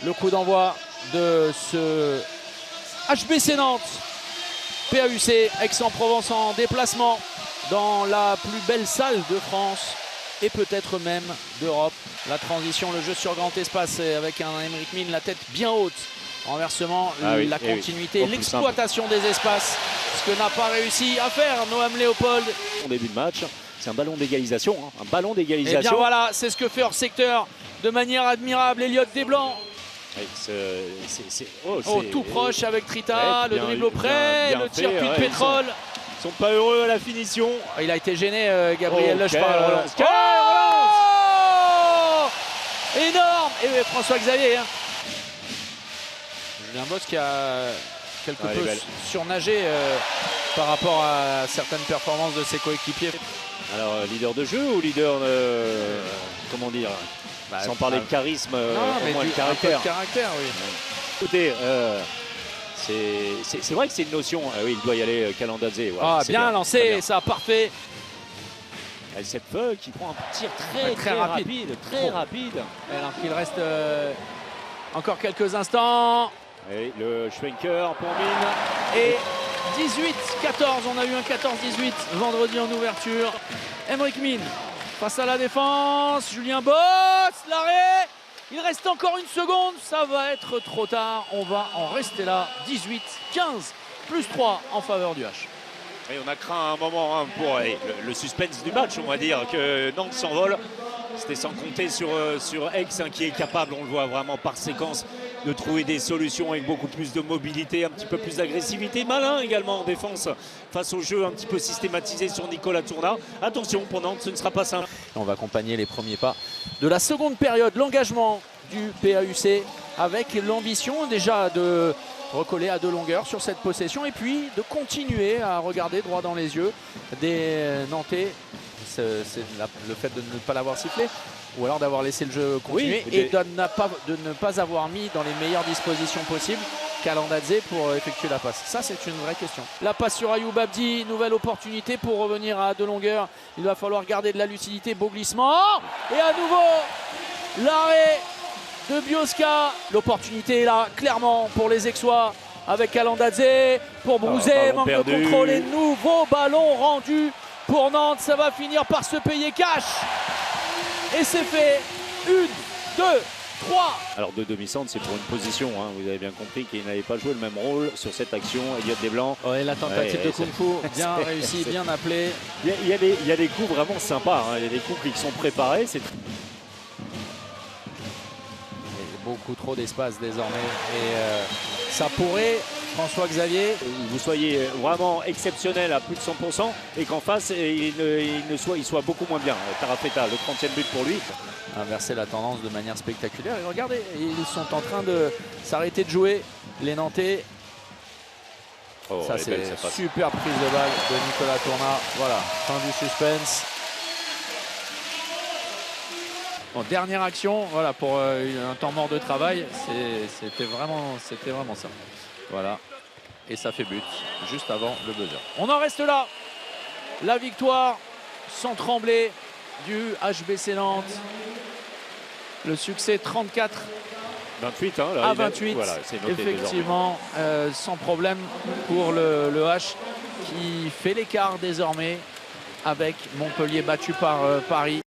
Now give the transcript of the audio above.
Le coup d'envoi de ce HBC Nantes, PAUC Aix-en-Provence en déplacement dans la plus belle salle de France et peut-être même d'Europe. La transition, le jeu sur grand espace avec un Aymeric Mine, la tête bien haute. Renversement, la continuité, l'exploitation des espaces, ce que n'a pas réussi à faire Noam Léopold. Au début de match, c'est un ballon d'égalisation, un ballon d'égalisation. Et bien voilà, c'est ce que fait hors secteur de manière admirable Elliot Desblancs. Tout proche avec Trita, le dribble au près, le tir puis de pétrole. Ils sont pas heureux à la finition. Il a été gêné, Gabriel Leuch par la relance. Énorme. Et François Xavier. Julien Bosse qui a quelque peu surnagé par rapport à certaines performances de ses coéquipiers. Alors, leader de jeu ou leader, comment dire, sans parler de charisme, au moins de caractère. Oui. Écoutez, c'est vrai que c'est une notion. Oui, il doit y aller, Kalandadze. Voilà, bien lancé, ça, parfait. Et cette feuille qui prend un tir très rapide. Alors qu'il reste encore quelques instants. Et le Schwenker pour Mine. Et 18-14, on a eu un 14-18 vendredi en ouverture. Aymeric Mine face à la défense, Julien Bosse, l'arrêt. Il reste encore une seconde, ça va être trop tard. On va en rester là, 18-15, plus 3 en faveur du H. Et on a craint un moment pour le suspense du match, on va dire, que Nantes s'envole. C'était sans compter sur Aix qui est capable, on le voit vraiment par séquence, de trouver des solutions avec beaucoup plus de mobilité, un petit peu plus d'agressivité. Malin également en défense face au jeu un petit peu systématisé sur Nicolas Tourna. Attention, pour Nantes, ce ne sera pas simple. On va accompagner les premiers pas de la seconde période, l'engagement du PAUC avec l'ambition déjà de recoller à deux longueurs sur cette possession et puis de continuer à regarder droit dans les yeux des Nantais. C'est le fait de ne pas l'avoir sifflé ou alors d'avoir laissé le jeu continuer et de ne pas avoir mis dans les meilleures dispositions possibles Kalandadze pour effectuer la passe. Ça, c'est une vraie question. La passe sur Ayoub Abdi, nouvelle opportunité pour revenir à deux longueurs. Il va falloir garder de la lucidité, beau glissement. Et à nouveau, l'arrêt de Bioska. L'opportunité est là, clairement, pour les Aixois avec Kalandadze pour Brouzet. Manque de contrôle et nouveau ballon rendu pour Nantes. Ça va finir par se payer cash. Et c'est fait. 1, 2, 3. Alors de demi-centre, c'est pour une position. Vous avez bien compris qu'il n'avait pas joué le même rôle sur cette action. Elliot Desblancs. Ouais, la tentative de Kung Fu, bien réussi, bien appelé. Il y a des coups vraiment sympas. Il y a des coups qui sont préparés. Beaucoup trop d'espace désormais. Et ça pourrait, François Xavier, vous soyez vraiment exceptionnel à plus de 100% et qu'en face, il soit beaucoup moins bien. Tarafeta, le 30e but pour lui. Inverser la tendance de manière spectaculaire. Et regardez, ils sont en train de s'arrêter de jouer, les Nantais. Ça, c'est super prise de balle de Nicolas Tourna. Voilà, fin du suspense. Bon, dernière action, voilà, pour un temps mort de travail, c'était vraiment ça. Voilà, et ça fait but juste avant le buzzer. On en reste là. La victoire sans trembler du HBC Nantes. Le succès 34 28 à 28, voilà, effectivement, sans problème pour le H qui fait l'écart désormais avec Montpellier battu par Paris.